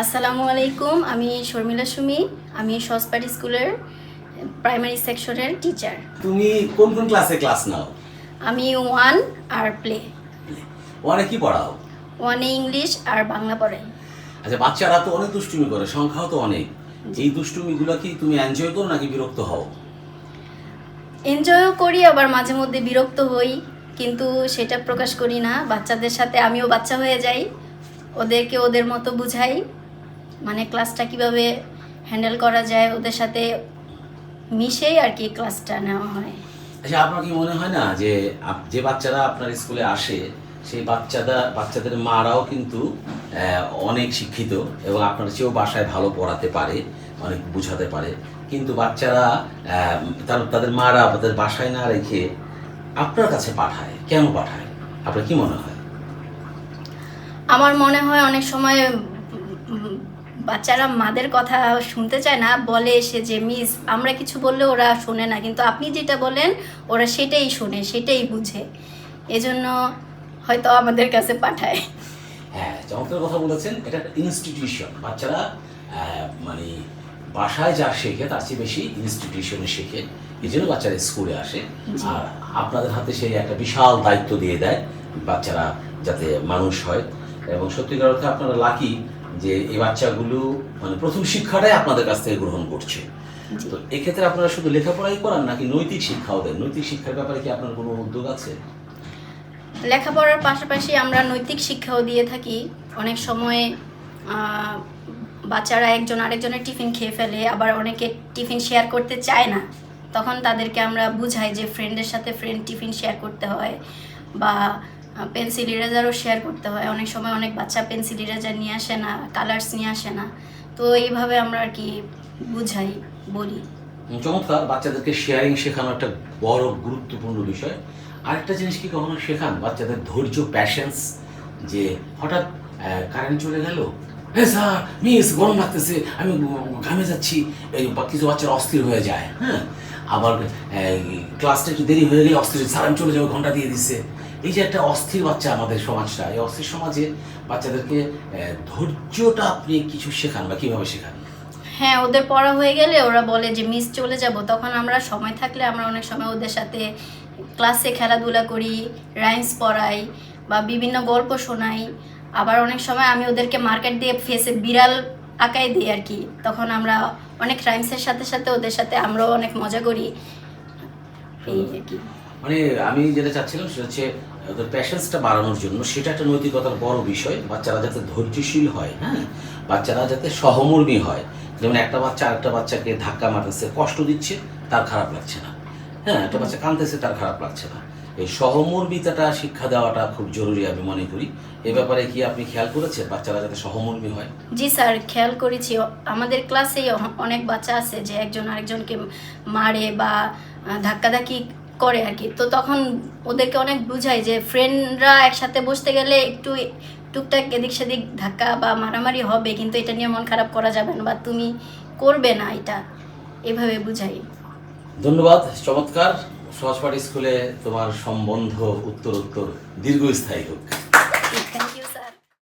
আসসালামু আলাইকুম। আমি শর্মিলা সুমি। আমি সসপাটি স্কুলের প্রাইমারি সেকশনের টিচার। তুমি কোন কোন ক্লাস নাও? আমি ওয়ান আর প্লে। ওয়ানে কি পড়াও? ওয়ানে ইংলিশ আর বাংলা পড়াই। আচ্ছা, বাচ্চারা তো অনেক দুষ্টুমি করে, সংখ্যাও তো অনেক। এই দুষ্টুমিগুলো কি তুমি এনজয় করো নাকি বিরক্ত হও? এনজয়ও করি, আবার মাঝে মধ্যে বিরক্ত হই, কিন্তু সেটা প্রকাশ করি না। বাচ্চাদের সাথে আমিও বাচ্চা হয়ে যাই, ওদেরকে ওদের মতো বুঝাই, মানে ক্লাসটা কিভাবে হ্যান্ডেল করা যায় ওদের সাথে মিশেই আর কি ক্লাসটা নেওয়া হয়। আচ্ছা, আপনার কি মনে হয় না যে যে বাচ্চারা আপনার স্কুলে আসে সেই বাচ্চাদের মারাও কিন্তু অনেক শিক্ষিত এবং আপনার চেয়েও বাসায় ভালো পড়াতে পারে, অনেক বুঝাতে পারে, কিন্তু বাচ্চারা তাদের মারা তাদের বাসায় না রেখে আপনার কাছে পাঠায়? কেন পাঠায় আপনার কি মনে হয়? আমার মনে হয় অনেক সময় বাচ্চারা মাদের কথা শুনতে চায় না, বলে এসে যে মিস আমরা কিছু বললে ওরা শোনে না, কিন্তু আপনি যেটা বলেন ওরা সেটাই শোনে, সেটাই বুঝে, এজন্য হয়তো আমাদের কাছে পাঠায়। হ্যাঁ, চমৎকার কথা বলেছেন। এটা একটা ইনস্টিটিউশন। বাচ্চারা মানে বাসায় যা শেখে তার চেয়ে বেশি ইনস্টিটিউশনে শেখে, এই জন্য বাচ্চারা স্কুলে আসে। আর আপনাদের হাতে সেই একটা বিশাল দায়িত্ব দিয়ে দেয় বাচ্চারা যাতে মানুষ হয়। এবং সত্যিকার অর্থে আপনারা লাকি যে এই বাচ্চাগুলো মানে প্রথম শিক্ষাটাই আপনাদের কাছ থেকে গ্রহণ করছে। তো এক্ষেত্রে আপনারা শুধু লেখাপড়াই করান নাকি নৈতিক শিক্ষাও দেন? নৈতিক শিক্ষার ব্যাপারে কি আপনার কোনো উদ্যোগ আছে? লেখাপড়ার পাশাপাশি আমরা নৈতিক শিক্ষাও দিয়ে থাকি। অনেক সময় বাচ্চারা একজন আরেকজনের টিফিন খেয়ে ফেলে, আবার অনেকে টিফিন শেয়ার করতে চায় না, তখন তাদেরকে আমরা বুঝাই যে ফ্রেন্ডের সাথে ফ্রেন্ড টিফিন শেয়ার করতে হয়, বা পেন্সিল ইরেজারও শেয়ার করতে হয়। অনেক সময় অনেক বাচ্চা পেন্সিল ইরেজার নিয়ে আসে না, কালার্স নিয়ে আসে না, তো এইভাবে আমরা আর কি বুঝাই, বলি। চমৎকার। বাচ্চাদেরকে শেয়ারিং শেখানো একটা বড় গুরুত্বপূর্ণ বিষয়। আরেকটা জিনিস কি কখনো শেখান বাচ্চাদের ধৈর্য, প্যাশেন্স? যে হঠাৎ কারেন্ট চলে গেল, হ্যাঁ স্যার মিস গরম লাগতেছে, আমি ঘামে যাচ্ছি, এই কিছু বাচ্চারা অস্থির হয়ে যায়। হ্যাঁ, আবার ক্লাসটা একটু দেরি হয়ে গেলে অস্থির, স্যার আমি চলে যাবো, ঘন্টা দিয়ে দিচ্ছে। এই যে একটা অস্থির বাচ্চা আমাদের সমাজটা, এই অস্থির সমাজে বাচ্চাদেরকে ধৈর্যটা আপনি কিছু শেখান বা কীভাবে শেখান? হ্যাঁ, ওদের পড়া হয়ে গেলে ওরা বলে যে মিস চলে যাব, তখন আমরা সময় থাকলে আমরা অনেক সময় ওদের সাথে ক্লাসে খেলাধুলা করি, রাইমস পড়াই বা বিভিন্ন গল্প শোনাই। আবার অনেক সময় আমি ওদেরকে মার্কেট দিয়ে ফেসে বিড়াল আঁকাই দিই আর কি, তখন আমরা অনেক রাইমসের সাথে সাথে ওদের সাথে আমরাও অনেক মজা করি, এই আর কি। মানে আমি যেটা চাচ্ছিলাম সেটা হচ্ছে ওদের প্যাশেন্সটা বাড়ানোর জন্য, সেটা একটা নৈতিকতার বড় বিষয়। বাচ্চারা যাতে ধৈর্যশীল হয়, হ্যাঁ, বাচ্চারা যাতে সহমর্মী হয়। যেমন একটা বাচ্চা আরেকটা বাচ্চাকে ধাক্কা মারতেছে, কষ্ট দিচ্ছে, তার খারাপ লাগছে না। হ্যাঁ, একটা বাচ্চা কাঁদতেছে, তার খারাপ লাগছে না। এই সহমর্মিতাটা শিক্ষা দেওয়াটা খুব জরুরি আমি মনে করি। এ ব্যাপারে কি আপনি খেয়াল করেছেন বাচ্চারা যাতে সহমর্মী হয়? জি স্যার, খেয়াল করেছি। আমাদের ক্লাসেই অনেক বাচ্চা আছে যে একজন আরেকজনকে মারে বা ধাক্কাধাক্কি করে আর কি, তো তখন ওদেরকে অনেক বুঝাই যে ফ্রেন্ডরা একসাথে বসতে গেলে একটু টুকটাক এদিক সেদিক ধাক্কা বা মারামারি হবে, কিন্তু এটা নিয়ে মন খারাপ করা যাবে না বা তুমি করবে না এটা, এভাবে বুঝাই। ধন্যবাদ। চমৎকার। সহজপাঠী স্কুলে তোমার সম্বন্ধ উত্তরোত্তর দীর্ঘস্থায়ী হোক।